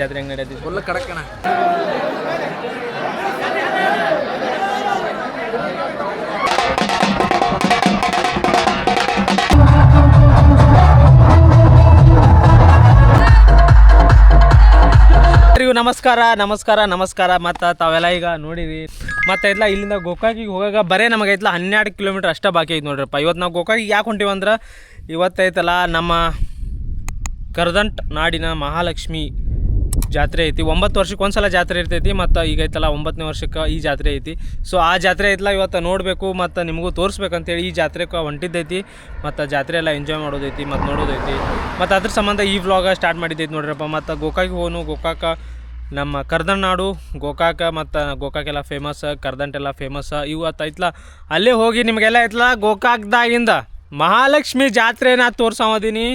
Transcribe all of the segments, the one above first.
ಜಾತ್ರೆ ಹೆಂಗೆ ನಡೆಯೈತಿ? ಫುಲ್ ಕಡಕಣ. ನಮಸ್ಕಾರ ಮತ್ತು ತಾವೆಲ್ಲ ಈಗ ನೋಡಿರಿ ಮತ್ತು ಇಲ್ಲ ಇಲ್ಲಿಂದ ಗೋಕಾಕಿಗೆ ಹೋಗಾಗ ಬರೇ ನಮಗೈತಲ್ಲ 12 ಕಿಲೋಮೀಟ್ರ್ ಅಷ್ಟೇ ಬಾಕಿ ಐತೆ ನೋಡ್ರಪ್ಪ. ಇವತ್ತು ನಾವು ಗೋಕಾಕಿಗೆ ಯಾಕೆ ಹೊಂಟೀವಂದ್ರೆ ಇವತ್ತೈತಲ್ಲ ನಮ್ಮ ಕರದಂಟ್ ನಾಡಿನ ಮಹಾಲಕ್ಷ್ಮಿ ಜಾತ್ರೆ ಐತಿ. 9 ವರ್ಷಕ್ಕೆ ಒಂದ್ಸಲ ಜಾತ್ರೆ ಇರ್ತೈತಿ ಮತ್ತು ಈಗ ಐತಲ್ಲ 9ನೇ ವರ್ಷಕ್ಕೆ ಈ ಜಾತ್ರೆ ಐತಿ. ಸೊ ಆ ಜಾತ್ರೆ ಐತಲ್ಲ ಇವತ್ತು ನೋಡಬೇಕು ಮತ್ತು ನಿಮಗೂ ತೋರಿಸ್ಬೇಕಂತೇಳಿ ಈ ಜಾತ್ರೆಗೆ ಹೊಂಟಿದ್ದೈತಿ. ಮತ್ತು ಜಾತ್ರೆ ಎಲ್ಲ ಎಂಜಾಯ್ ಮಾಡೋದೈತಿ ಮತ್ತು ನೋಡೋದೈತಿ. ಮತ್ತು ಅದ್ರ ಸಂಬಂಧ ಈ ವ್ಲಾಗ ಸ್ಟಾರ್ಟ್ ಮಾಡಿದ್ದೈತಿ ನೋಡ್ರಪ್ಪ. ಮತ್ತು ಗೋಕಾಕಿಗೆ ಹೋನು, ಗೋಕಾಕ ನಮ್ಮ ಕರ್ದಂಟ್ ನಾಡು, ಗೋಕಾಕ ಮತ್ತು ಗೋಕಾಕೆಲ್ಲ ಫೇಮಸ್, ಕರ್ದಂಟೆಲ್ಲ ಫೇಮಸ್. ಇವತ್ತು ಐತಲ್ಲ ಅಲ್ಲೇ ಹೋಗಿ ನಿಮಗೆಲ್ಲ ಐತಲ್ಲ ಗೋಕಾಕ್ದಾಗಿಂದ ಮಹಾಲಕ್ಷ್ಮಿ ಜಾತ್ರೆನ ತೋರ್ಸೋದೀನಿ.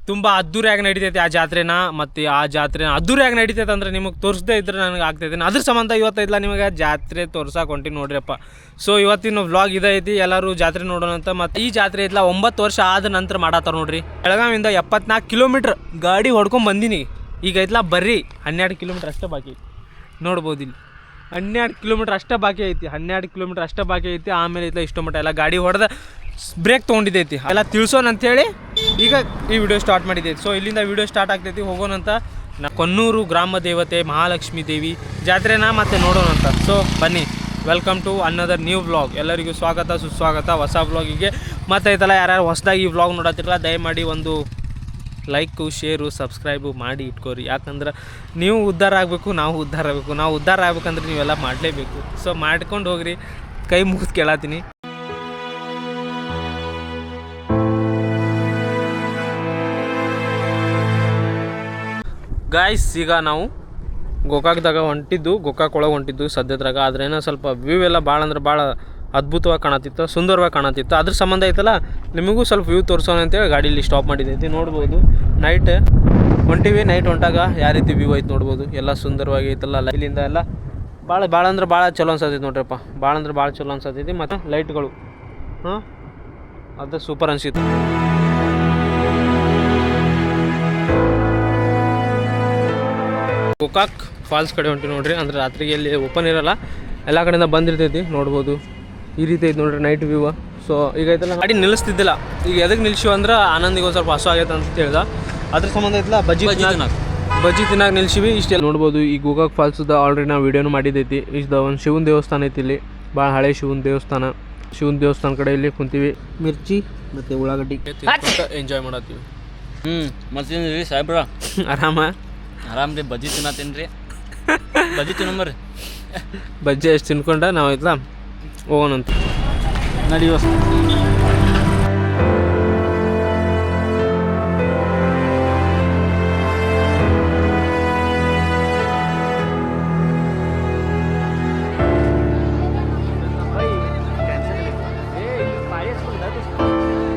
ತುಂಬ ಅದ್ದೂರಿಯಾಗಿ ನಡೀತೈತೆ ಆ ಜಾತ್ರೆನ. ಮತ್ತು ಆ ಜಾತ್ರೆ ಅದ್ದೂರಿಯಾಗಿ ನಡೀತೈತೆ ಅಂದ್ರೆ ನಿಮಗೆ ತೋರಿಸದೇ ಇದ್ರೆ ನನಗೆ ಆಗ್ತೈತೆ. ಅದ್ರ ಸಂಬಂಧ ಇವತ್ತೈತಲ್ಲ ನಿಮಗೆ ಜಾತ್ರೆ ತೋರ್ಸಕ್ಕೆ ಹೊಂಟೀನಿ ನೋಡ್ರಿಯಪ್ಪ. ಸೊ ಇವತ್ತಿನ ವ್ಲಾಗ್ ಇದೈತಿ, ಎಲ್ಲರೂ ಜಾತ್ರೆ ನೋಡೋಣ ಅಂತ. ಮತ್ತು ಈ ಜಾತ್ರೆ ಐತಲ್ಲ 9 ವರ್ಷ ಆದ ನಂತರ ಮಾಡತ್ತಾರ ನೋಡ್ರಿ. ಬೆಳಗಾವಿಂದ 74 ಕಿಲೋಮೀಟ್ರ್ ಗಾಡಿ ಹೊಡ್ಕೊಂಡು ಬಂದೀನಿ. ಈಗ ಐತಲ್ಲ ಬರ್ರಿ 12 ಕಿಲೋಮೀಟ್ರ್ ಅಷ್ಟೇ ಬಾಕಿ ನೋಡ್ಬೋದು. ಇಲ್ಲಿ 12 ಕಿಲೋಮೀಟ್ರ್ ಅಷ್ಟೇ ಬಾಕಿ ಐತಿ. 12 ಕಿಲೋಮೀಟ್ರ್ ಅಷ್ಟೇ ಬಾಕಿ ಐತಿ. ಆಮೇಲೆ ಐತಲ್ಲ ಇಷ್ಟು ಮಟ್ಟ ಎಲ್ಲ ಗಾಡಿ ಹೊಡೆದ ಬ್ರೇಕ್ ತೊಗೊಂಡಿದ್ದೈತಿ. ಎಲ್ಲ ತಿಳಿಸೋಣ ಅಂಥೇಳಿ ಈಗ ಈ ವಿಡಿಯೋ ಸ್ಟಾರ್ಟ್ ಮಾಡಿದ್ದೈತಿ. ಸೊ ಇಲ್ಲಿಂದ ವಿಡಿಯೋ ಸ್ಟಾರ್ಟ್ ಆಗ್ತೈತಿ. ಹೋಗೋಣಂತ ಕೊನ್ನೂರು ಗ್ರಾಮ ದೇವತೆ ಮಹಾಲಕ್ಷ್ಮೀ ದೇವಿ ಜಾತ್ರೆನ ಮತ್ತೆ ನೋಡೋಣಂತ. ಸೊ ಬನ್ನಿ, welcome to another new vlog. ಎಲ್ಲರಿಗೂ ಸ್ವಾಗತ ಸುಸ್ವಾಗತ ಹೊಸ ವ್ಲಾಗಿಗೆ. ಮತ್ತು ಐತಲ್ಲ ಯಾರ್ಯಾರು ಹೊಸದಾಗಿ ಈ ವ್ಲಾಗ್ ನೋಡತ್ತಿರಲ್ಲ ದಯಮಾಡಿ ಒಂದು ಲೈಕು, ಶೇರು, ಸಬ್ಸ್ಕ್ರೈಬು ಮಾಡಿ ಇಟ್ಕೋರಿ. ಯಾಕಂದ್ರೆ ನೀವು ಉದ್ಧಾರ ಆಗಬೇಕು, ನಾವು ಉದ್ಧಾರ ಆಗಬೇಕು. ನಾವು ಉದ್ಧಾರ ಆಗ್ಬೇಕಂದ್ರೆ ನೀವೆಲ್ಲ ಮಾಡಲೇಬೇಕು. ಸೊ ಮಾಡ್ಕೊಂಡು ಹೋಗ್ರಿ, ಕೈ ಮುಗಿದು ಕೇಳತ್ತೀನಿ. ಗಾಯ್ಸ್, ಈಗ ನಾವು ಗೋಕಾಕ್ದಾಗ ಹೊಂಟಿದ್ದು, ಗೋಕಾಕ್ ಒಳಗೆ ಹೊಂಟಿದ್ದು ಸದ್ಯದ್ರಾಗ. ಆದ್ರೆ ಏನೋ ಸ್ವಲ್ಪ ವ್ಯೂ ಎಲ್ಲ ಭಾಳ ಅಂದ್ರೆ ಭಾಳ ಅದ್ಭುತವಾಗಿ ಕಾಣತ್ತಿತ್ತು, ಸುಂದರವಾಗಿ ಕಾಣತ್ತಿತ್ತು. ಅದ್ರ ಸಂಬಂಧ ಐತಲ್ಲ ನಿಮಗೂ ಸ್ವಲ್ಪ ವ್ಯೂ ತೋರಿಸೋಣ ಅಂತೇಳಿ ಗಾಡೀಲಿ ಸ್ಟಾಪ್ ಮಾಡಿದ್ದೈತಿ. ನೋಡ್ಬೋದು ನೈಟ್ ಹೊಂಟಿವಿ. ನೈಟ್ ಹೊಂಟಾಗ ಯಾವ ರೀತಿ ವ್ಯೂ ಐತೆ ನೋಡ್ಬೋದು. ಎಲ್ಲ ಸುಂದರವಾಗಿ ಐತಲ್ಲ. ಇಲ್ಲಿಂದ ಎಲ್ಲ ಭಾಳ ಅಂದ್ರೆ ಭಾಳ ಚಲೋ ಅನ್ಸತೈತಿ ನೋಡ್ರಪ್ಪ. ಭಾಳ ಅಂದ್ರೆ ಭಾಳ ಚಲೋ ಅನ್ಸತೈತಿ. ಮತ್ತು ಲೈಟ್ಗಳು ಅದು ಸೂಪರ್ ಅನ್ಸಿತ್ತು. ಗೋಕಾಕ್ ಫಾಲ್ಸ್ ಕಡೆ ಹೊಂಟಿ ನೋಡ್ರಿ. ಅಂದ್ರೆ ರಾತ್ರಿಗೆ ಇಲ್ಲಿ ಓಪನ್ ಇರಲ್ಲ, ಎಲ್ಲ ಕಡೆಯಿಂದ ಬಂದಿರ್ತೈತಿ. ನೋಡ್ಬೋದು ಈ ರೀತಿ ಐತೆ ನೋಡ್ರಿ ನೈಟ್ ವ್ಯೂ. ಸೊ ಈಗ ಐತಲ್ಲ ಗಾಡಿ ನಿಲ್ಲಿಸ್ತಿದ್ದಿಲ್ಲ. ಈಗ ಎದಕ್ಕೆ ನಿಲ್ಸಿವು ಅಂದ್ರೆ ಆನಂದಿಗೆ ಒಂದು ಸ್ವಲ್ಪ ಹಸು ಆಗೈತೆ ಅಂತ ಹೇಳ್ದ. ಅದ್ರ ಸಂಬಂಧ ಐತಲ್ಲ ಬಜ್ಜಿ ತಿನ್ನಾಗ ನಿಲ್ಸಿವಿ. ಇಷ್ಟೆಲ್ಲ ನೋಡ್ಬೋದು. ಈ ಗೋಕಾಕ್ ಫಾಲ್ಸ್ದ ಆಲ್ರೆಡಿ ನಾವು ವೀಡಿಯೋನು ಮಾಡಿದ್ದೈತಿ. ಇಷ್ಟ ಒಂದು ಶಿವನ ದೇವಸ್ಥಾನ ಐತಿ ಇಲ್ಲಿ, ಭಾಳ ಹಳೆ ಶಿವನ ದೇವಸ್ಥಾನ ಕಡೆ ಇಲ್ಲಿ ಕುಂತೀವಿ. ಮಿರ್ಚಿ ಮತ್ತು ಉಳ್ಳಾಗಡ್ಡಿ ಎಂಜಾಯ್ ಮಾಡತ್ತೀವಿ. ಮತ್ತೇನ್ರಿ ಸಾಹೇಬ್ರ ಆರಾಮ್ ರೀ. ಬಜ್ಜಿ ತಿನ್ನತ್ತೀನಿ ರೀ. ಬಜ್ಜಿ ತಿನ್ನಂಬರ್ರಿ. ಬಜ್ಜಿ ಎಷ್ಟು ತಿನ್ಕೊಂಡ ನಾವು ಐತಲ್ಲ ಹೋಗೋಣಂತ ನಡೆಯುವ.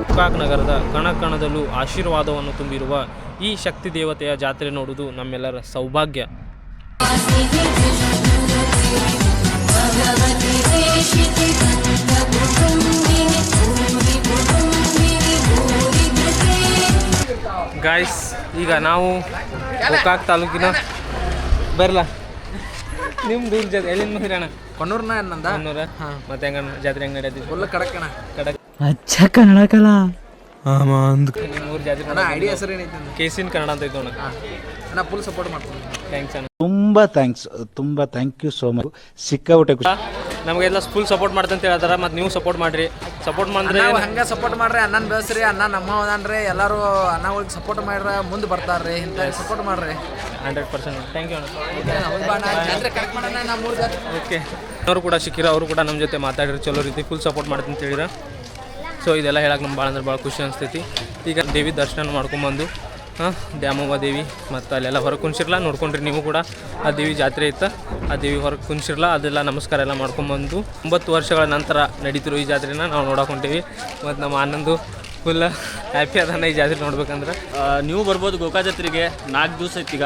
ಗೋಕಾಕ್ ನಗರದ ಕಣಕಣದಲ್ಲೂ ಆಶೀರ್ವಾದವನ್ನು ತುಂಬಿರುವ ಈ ಶಕ್ತಿ ದೇವತೆಯ ಜಾತ್ರೆ ನೋಡುವುದು ನಮ್ಮೆಲ್ಲರ ಸೌಭಾಗ್ಯ. ಗಾಯ್ಸ್, ಈಗ ನಾವು ಗೋಕಾಕ್ ತಾಲೂಕಿನ ಬರಲ್ಲ ನಿಮ್ಮ ದೂರ ಜಾತ್ರೆ ಎಲ್ಲಿಂದ ಬಂದಿರಣ್ಣ? ಕೊನ್ನೂರ್ನ ಏನಂದ ಮತ್ತೆ ಹೆಂಗ ಜಾತ್ರೆ ಹೆಂಗೆ ನಡೆಯತಿ? ಫುಲ್ ಕಡಕಣ. ಅಚ್ಚ ಕನ್ನಡಕಲ್ಲ ಮೂರು ಜಾತ್ರೆ ಐಡಿಯಾ ಹೆಸರು ಏನೈತಿ? ಕೇಸಿನ್ ಕನ್ನಡ ಅಂತ ಐತೆ ನೋಡ. ನಾ ಫುಲ್ ಸಪೋರ್ಟ್ ಮಾಡ್ತೀನಿ. ಥ್ಯಾಂಕ್ಸ್ ಅಣ್ಣ. ತುಂಬ ಥ್ಯಾಂಕ್ ಯು ಸೋ ಮಚ್. ಸಿಕ್ಕಾಬಿಟ್ಟೆ ಖುಷಿ. ನಮಗೆಲ್ಲ ಫುಲ್ ಸಪೋರ್ಟ್ ಮಾಡ್ತಂತ ಹೇಳ್ತಾರ. ಮತ್ತು ನೀವು ಸಪೋರ್ಟ್ ಮಾಡ್ರಿ. ಸಪೋರ್ಟ್ ಮಾಡಿದ್ರೆ ಹಂಗೆ ಸಪೋರ್ಟ್ ಮಾಡ್ರಿ. ಅಣ್ಣನ ಬೆಳೆಸ್ರಿ. ಅಣ್ಣ ನಮ್ಮ ಅದಾನ್ರಿ. ಎಲ್ಲರೂ ಅಣ್ಣಗಳಿಗೆ ಸಪೋರ್ಟ್ ಮಾಡ್ರ ಮುಂದೆ ಬರ್ತಾರ್ರಿ. ಇಂಥ ಸಪೋರ್ಟ್ ಮಾಡ್ರಿ. 100%. ಥ್ಯಾಂಕ್ ಯು ಅಣ್ಣ. ನಮ್ಮೂರು ಜಾತ್ರೆ ಓಕೆ. ಅವರು ಕೂಡ ಸಿಕ್ಕಿರ, ಅವರು ಕೂಡ ನಮ್ಮ ಜೊತೆ ಮಾತಾಡಿರಿ ಚಲೋ ರೀತಿ ಫುಲ್ ಸಪೋರ್ಟ್ ಮಾಡ್ತೀನಿ ಅಂತ ಹೇಳಿರ. ಸೊ ಇದೆಲ್ಲ ಹೇಳಕ್ಕೆ ನಮ್ಗೆ ಭಾಳ ಅಂದ್ರೆ ಭಾಳ ಖುಷಿ ಅನಿಸ್ತೈತಿ. ಈಗ ದೇವಿ ದರ್ಶನ ಮಾಡ್ಕೊಂಬಂದು ದ್ಯಾಮವ್ವ ದೇವಿ ಮತ್ತು ಅಲ್ಲೆಲ್ಲ ಹೊರಗೆ ಕುಣಿಸಿರ್ಲ ನೋಡ್ಕೊಂಡ್ರಿ ನೀವು ಕೂಡ. ಆ ದೇವಿ ಜಾತ್ರೆ ಇತ್ತು, ಆ ದೇವಿ ಹೊರಗೆ ಕುಣಿಸಿರ್ಲ, ಅದೆಲ್ಲ ನಮಸ್ಕಾರ ಎಲ್ಲ ಮಾಡ್ಕೊಂಬಂದು 9 ವರ್ಷಗಳ ನಂತರ ನಡೀತಿರೋ ಈ ಜಾತ್ರೆನ ನಾವು ನೋಡಕೊಂತೀವಿ. ಮತ್ತು ನಮ್ಮ ಆನಂದು ಫುಲ್ ಹ್ಯಾಪಿ ಅದಾನ ಈ ಜಾತ್ರೆ ನೋಡ್ಬೇಕಂದ್ರೆ. ನೀವು ಬರ್ಬೋದು ಗೋಕಾಕ್ ಜಾತ್ರೆಗೆ. 4 ದಿವಸ ಐತಿ ಈಗ.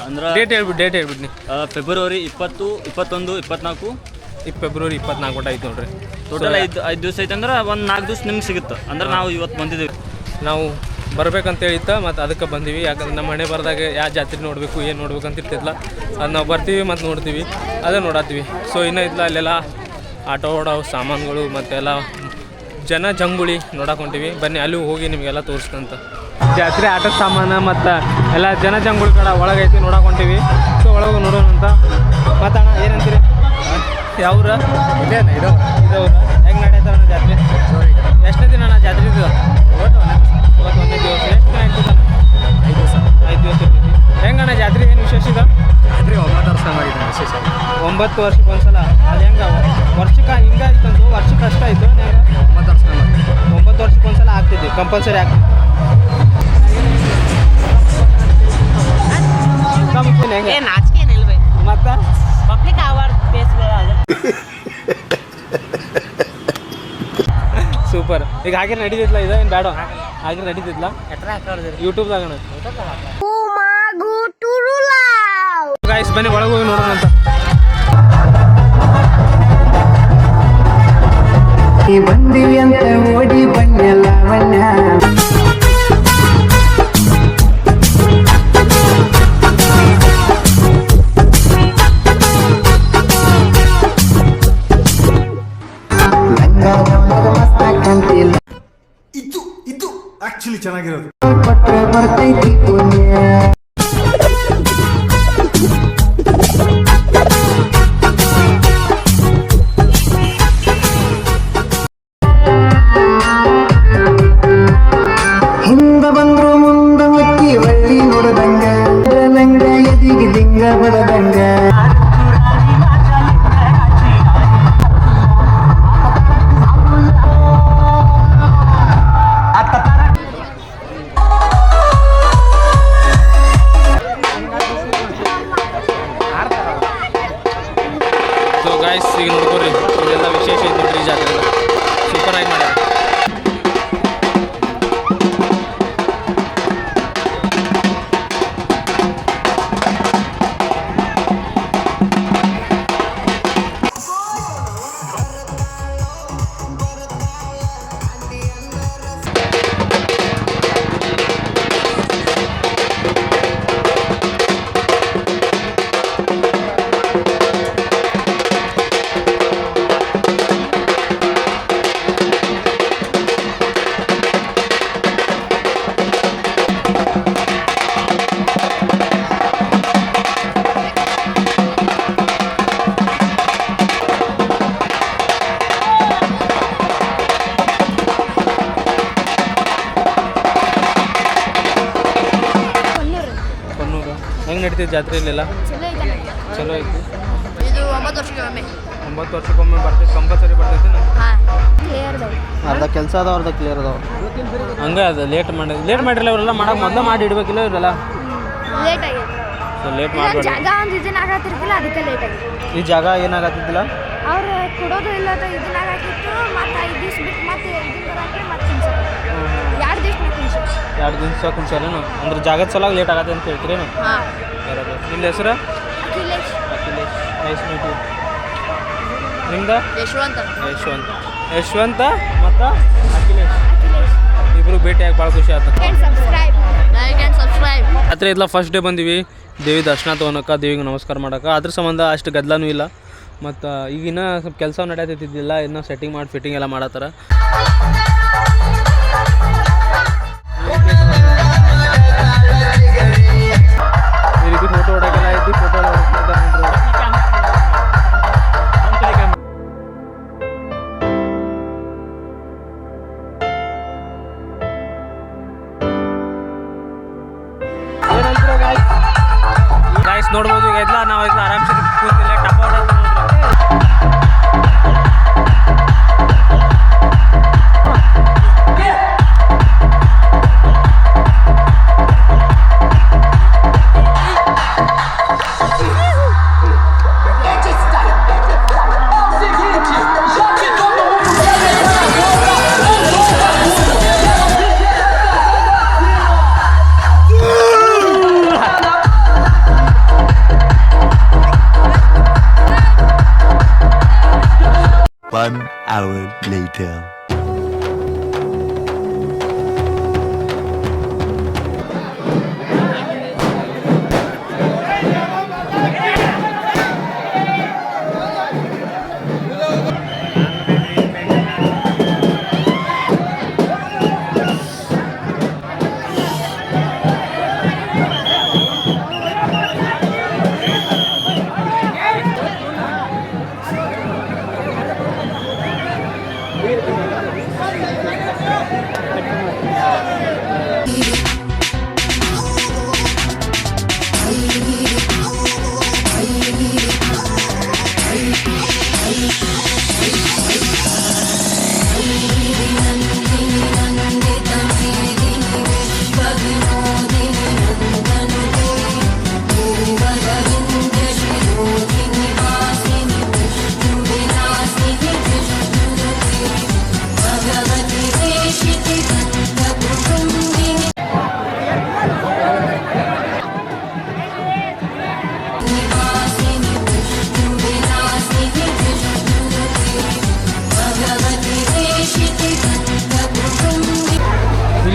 ಅಂದ್ರೆ ಡೇಟ್ ಹೇಳ್ಬಿಡ್ನಿ. ಫೆಬ್ರವರಿ 20, 21, 24. ಫೆಬ್ರವರಿ 24 ಗಂಟೆ ಐತೆ ನೋಡ್ರಿ. ಟೋಟಲ್ 5 ದಿವಸ ಐತೆ ಅಂದ್ರೆ ಒಂದು 4 ದಿವಸ ನಿಮ್ಗೆ ಸಿಗುತ್ತೆ. ಅಂದ್ರೆ ನಾವು ಇವತ್ತು ಬಂದಿದ್ದೀವಿ. ನಾವು ಬರ್ಬೇಕಂತೇಳಿ ಇತ್ತು ಮತ್ತು ಅದಕ್ಕೆ ಬಂದೀವಿ. ಯಾಕಂದ್ರೆ ನಮ್ಮ ಮನೆ ಬರ್ದಾಗ ಯಾವ ಜಾತ್ರೆ ನೋಡಬೇಕು ಏನು ನೋಡ್ಬೇಕು ಅಂತ ಇರ್ತಿದ್ಲ, ಅದು ನಾವು ಬರ್ತೀವಿ ಮತ್ತು ನೋಡ್ತೀವಿ, ಅದೇ ನೋಡತ್ತೀವಿ. ಸೊ ಇನ್ನೂ ಇದ್ಲ ಅಲ್ಲೆಲ್ಲ ಆಟೋ ಓಡೋ ಸಾಮಾನುಗಳು ಮತ್ತೆಲ್ಲ ಜನ ಜಂಗುಳಿ ನೋಡಕ್ಕೆ ಹೊಂಟೀವಿ. ಬನ್ನಿ ಅಲ್ಲಿ ಹೋಗಿ ನಿಮಗೆಲ್ಲ ತೋರಿಸ್ತಂತ. ಜಾತ್ರೆ ಆಟದ ಸಾಮಾನು ಮತ್ತು ಎಲ್ಲ ಜನ ಜಂಗುಳಿ ಕಡೆ ಒಳಗೈತಿ ನೋಡಕ್ಕೆ ಹೊಂಟೀವಿ. ಸೊ ಒಳಗೆ ನೋಡೋಣ ಅಂತ. ಮತ್ತು ಅಣ್ಣ ಏನಂತೀರಿ, ಯಾವ್ರ ಇದವ್ರ ಹೆಂಗೆ ನಡೆಯತ್ತಣ್ಣ ಜಾತ್ರೆ? ಎಷ್ಟನೇ ದಿನ ಅಣ್ಣ ಜಾತ್ರೆ ಇದು? ಇವತ್ತು ಒಂದೇ ದಿವಸ. ಎಷ್ಟು ದಿನ ಆಗ್ತದೆ? 5 ದಿವಸ. 5 ದಿವಸ ಇರ್ತೈತಿ. ಹೆಂಗಣ್ಣ ಜಾತ್ರೆ ಏನು ವಿಶೇಷ ಇದೆ? ಜಾತ್ರೆ 9 ವರ್ಷ ಮಾಡಿದ್ದೆ ವಿಶೇಷ. 9 ವರ್ಷಕ್ಕೆ ಒಂದ್ಸಲ. ಅದು ಹೆಂಗೆ ವರ್ಷಕ್ಕೆ ಹಿಂಗಾಯ್ತಂದು ವರ್ಷಕ್ಕೆ ಅಷ್ಟ ಆಯಿತು? 9 ವರ್ಷ 9 ವರ್ಷಕ್ಕೆ ಒಂದ್ಸಲ ಆಗ್ತಿದ್ದೆ ಕಂಪಲ್ಸರಿ ಆಗ್ತದೆ. ಮತ್ತು ಪಬ್ಲಿಕ್ ಅವಾರ್ಡ್ ಸೂಪರ್. ಈಗ ಹಾಗೆ ನಡೀತಿದ್ಲ ಇದು ಏನು ಬೇಡ? ಹಾಗೆ ನಡೀತಿದ್ಲ ಯೂಟ್ಯೂಬ್ದಾಗ. ಗಾಯ್ಸ್ ಬನ್ನಿ ಒಳಗೆ ಹೋಗಿ ನೋಡೋಣ ಅಂತ. ಬಂದಿವಿ ಅಂತ ಓಡಿ ಬಣ್ಣೆಲ್ಲ ಬಣ್ಣ ಇದು ಆಕ್ಚುಲಿ ಚೆನ್ನಾಗಿರೋದು. ಕೊಟ್ರೆ ಬರ್ತೈತಿ ಪುಣ್ಯ. ಹಿಂದ ಬಂದ್ರು ಮುಂದ ಮುಕ್ಕಿ ಒಳ್ಳಿ ನೋಡದಂಗ ನಂಗ ಎದಿಗೆ ದಿಂಗ ಬಡದಂಗ ಸೊ ಗಾಯ್ಸ್ ಈಗ ನೋಡ್ಕೊರಿ, ಇದೆಲ್ಲ ವಿಶೇಷ ಐತೆ ನೋಡ್ರಿ ಈ ಜಾತ್ರೆ. ಸೂಪರ್ ಆಗಿ ಮಾಡ್ಯಾರ. ಹೆಂಗೆ ನಡೀತಿದೆ ಜಾತ್ರೆ ಇಲ್ಲೆಲ್ಲ? ಚಲೋ ಐತಿ. ಇದು 9 ವರ್ಷಕ್ಕೆ ಒಮ್ಮೆ. 9 ವರ್ಷಕ್ಕೊಮ್ಮೆ ಬರ್ತೈತಿ, ಕಂಪಲ್ಸರಿ ಬರ್ತೈತಿ. ಅರ್ಧ ಕೆಲಸ ಅದಾವ, ಅರ್ಧ ಕ್ಲಿಯರ್ ಅದಾವ. ಹಂಗೆ ಅದು ಲೇಟ್ ಮಾಡಿರಲ್ಲ ಇವರೆಲ್ಲ ಮಾಡಕ್ಕೆ ಮೊದಲ ಮಾಡಿ ಇಡ್ಬೇಕಿಲ್ಲ ಇವರೆಲ್ಲ. ಲೇಟ್ ಆಗಿದೆ. ಸೊ ಲೇಟ್ ಮಾಡಬೇಡ. ಜಾಗ ಒಂದು ಇದನ್ನ ಆಗತ್ತಿರ್ತಿಲ್ಲ, ಅದಕ್ಕೆ ಲೇಟ್ ಆಗಿದೆ. ಈ ಜಾಗ ಏನಾಗತ್ತಿದ್ದಿಲ್ಲ, ಅವ್ರು ಕೊಡೋದು ಇಲ್ಲದ ಇದನ್ನ ಆಗತ್ತಿತ್ತು. ಮತ್ತೆ 5 ದಿವಸ ಬಿಟ್ಟು ಮತ್ತೆ ಇದನ್ನ ಬರಕ್ಕೆ ಮತ್ತೆ 2 ದಿವಸ ಮತ್ತೆ 2 ದಿವಸ ಕುಂಚಾರೇನು ಅಂದ್ರೆ ಜಾಗದ ಸಲುವಾಗಿ ಲೇಟ್ ಆಗತ್ತೆ ಅಂತ ಹೇಳ್ತೀರೇನು? ಹಾಂ. ಬರೋದು. ನಿಮ್ಮ ಹೆಸರು? Akhilesh. Akhilesh. Nice meet you. ನಿಮ್ದು? ಯಶವಂತ ಮತ್ತು ಅಖಿಲೇಶ್. ಇಬ್ಬರು ಭೇಟಿಯಾಗಿ ಭಾಳ ಖುಷಿ ಆಯ್ತು. ರಾತ್ರಿ ಇಲ್ಲ ಫಸ್ಟ್ ಡೇ ಬಂದೀವಿ ದೇವಿ ದರ್ಶನ ತೊಗೊಳಕ್ಕೆ, ದೇವಿಗೆ ನಮಸ್ಕಾರ ಮಾಡೋಕೆ. ಅದ್ರ ಸಂಬಂಧ ಅಷ್ಟು ಗದ್ದಲನೂ ಇಲ್ಲ. ಮತ್ತು ಈಗಿನ ಸ್ವಲ್ಪ ಕೆಲಸ ನಡೆಯತ್ತಿದ್ದಿಲ್ಲ, ಇನ್ನೂ ಸೆಟ್ಟಿಂಗ್ ಮಾಡಿ ಫಿಟ್ಟಿಂಗ್ ಎಲ್ಲ ಮಾಡತ್ತಾರ. ಈ ರೀತಿ ಫೋಟೋ ಹೊಡೋಕೆಲ್ಲ ಐತಿ, ಫೋಟೋ ಗಾಯ್ಸ್ ನೋಡ್ಬೋದು. ಈಗ ಐತ್ಲ ನಾವು ಐತ್ಲ ಆರಾಮ್ಸೆ ಕೂತಿಲ್ಲ, ಟಪ್ಪ ಹೊಡೋದು ನೋಡ್ರಿ. One hour later.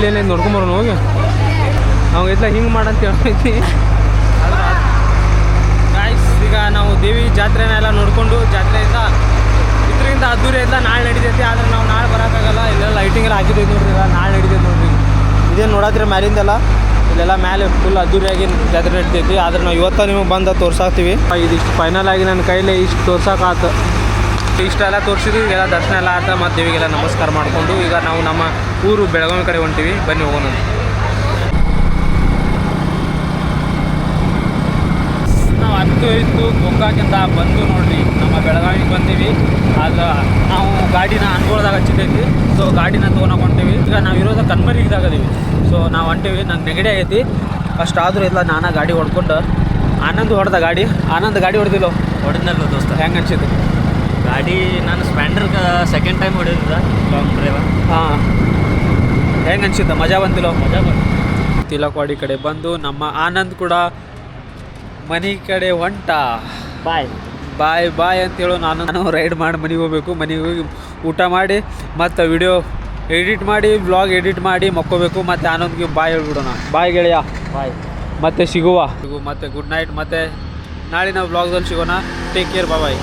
ಏನೇನು ನೋಡ್ಕೊಂಬರೋನು ಹೋಗಿ ಅವಾಗೈತ್ಲ ಹಿಂಗೆ ಮಾಡಂತ ಹೇಳ್ತೈತಿ. ಗಾಯ್ಸ್ ಈಗ ನಾವು ದೇವಿ ಜಾತ್ರೆನೆಲ್ಲ ನೋಡಿಕೊಂಡು ಜಾತ್ರೆಯಿಂದ ಇದರಿಂದ ಅದ್ದೂರಿ ಎಲ್ಲ ನಾಳೆ ನಡೀತೈತಿ. ಆದರೆ ನಾವು ನಾಳೆ ಬರೋಕ್ಕಾಗಲ್ಲ. ಇಲ್ಲೆಲ್ಲ ಲೈಟಿಂಗ್ ಎಲ್ಲ ಹಾಕಿದ್ದೈತಿ ನೋಡ್ರಿ. ಈಗ ನಾಳೆ ನಡೀತೈತಿ ನೋಡ್ರಿ. ಇದೇನು ನೋಡತ್ರಿ ಮ್ಯಾಲಿಂದೆಲ್ಲ ಇಲ್ಲೆಲ್ಲ ಮೇಲೆ ಫುಲ್ ಅದ್ದೂರಿಯಾಗಿ ಜಾತ್ರೆ ನಡೀತೈತಿ. ಆದ್ರೆ ನಾವು ಇವತ್ತು ನಿಮಗೆ ಬಂದು ತೋರ್ಸಾಕ್ತೀವಿ. ಇದಿಷ್ಟು ಫೈನಲ್ ಆಗಿ ನನ್ನ ಕೈಲೇ ಇಷ್ಟು ತೋರ್ಸೋಕ್ಕಾತು. ಇಷ್ಟೆಲ್ಲ ತೋರಿಸಿದ್ವಿ. ಎಲ್ಲ ದರ್ಶನ ಎಲ್ಲ ಆತ ಮತ್ತು ದೇವಿಗೆಲ್ಲ ನಮಸ್ಕಾರ ಮಾಡಿಕೊಂಡು ಈಗ ನಾವು ನಮ್ಮ ಊರು ಬೆಳಗಾವಿ ಕಡೆ ಹೊಂಟೀವಿ. ಬನ್ನಿ ಹೋಗೋಣ. ನಾವು 10 ಗೋಕಾಕಿಂದ ಬಂದು ನೋಡ್ರಿ ನಮ್ಮ ಬೆಳಗಾವಿಗೆ ಬಂದೀವಿ. ಆದ್ರೆ ನಾವು ಗಾಡಿನ ಅನ್ಗೊಳ್ದಾಗ ಹಚ್ಚಿದ್ದೈತಿ. ಸೊ ಗಾಡಿನ ತೊಗೊಳಕ್ಕೆ ಹೊಂಟೀವಿ. ಈಗ ನಾವು ಇರೋದು ಕನ್ಮರಿಗಿದಾಗದೀವಿ. ಸೊ ನಾವು ಹೊಂಟೀವಿ. ನಂಗೆ ನೆಗಡಿ ಆಗೈತಿ. ಅಷ್ಟಾದರೂ ಇಲ್ಲ ನಾನಾ ಗಾಡಿ ಹೊಡ್ಕೊಂಡು ಆನಂದ್ ಹೊಡೆದ ಗಾಡಿ. ಆನಂದ್ ಗಾಡಿ ಹೊಡೆದಿಲ್ಲ ಹೊಡೆದ್ನಲ್ಲ ದೋಸ್ತ. ಹೆಂಗೆ ಅನ್ಸಿದ್ದು ಗಾಡಿ ನಾನು ಸ್ಪ್ಲೆಂಡರ್ಗೆ ಸೆಕೆಂಡ್ ಟೈಮ್ ಹೊಡೆದಿದ್ದ ಲಾಂಗ್ ಡ್ರೈವ. ಹಾಂ ಹೆಂಗೆ ಅನ್ಸಿದ್ದ ಮಜಾ ಬಂದಿಲ್ಲ? ಮಜಾ ಬಂತು. ತಿಲಕವಾಡಿ ಕಡೆ ಬಂದು ನಮ್ಮ ಆನಂದ್ ಕೂಡ ಮನೆ ಕಡೆ ಹೊಂಟ. ಬಾಯ್ ಬಾಯ್ ಬಾಯ್ ಅಂತೇಳು. ನಾನು ರೈಡ್ ಮಾಡಿ ಮನೆಗೆ ಹೋಗ್ಬೇಕು. ಮನೆಗೆ ಹೋಗಿ ಊಟ ಮಾಡಿ ಮತ್ತು ವಿಡಿಯೋ ಎಡಿಟ್ ಮಾಡಿ ವ್ಲಾಗ್ ಎಡಿಟ್ ಮಾಡಿ ಮಕ್ಕೋಬೇಕು. ಮತ್ತು ಆನಂದ್ಗೆ ಬಾಯ್ ಹೇಳ್ಬಿಡೋಣ. ಬಾಯ್ ಗೆಳೆಯ ಬಾಯ್. ಮತ್ತೆ ಸಿಗುವ. ಮತ್ತೆ ಗುಡ್ ನೈಟ್. ಮತ್ತು ನಾಳಿನ ವ್ಲಾಗ್ದಲ್ಲಿ ಸಿಗೋಣ. Take care. ಬಾಯ್.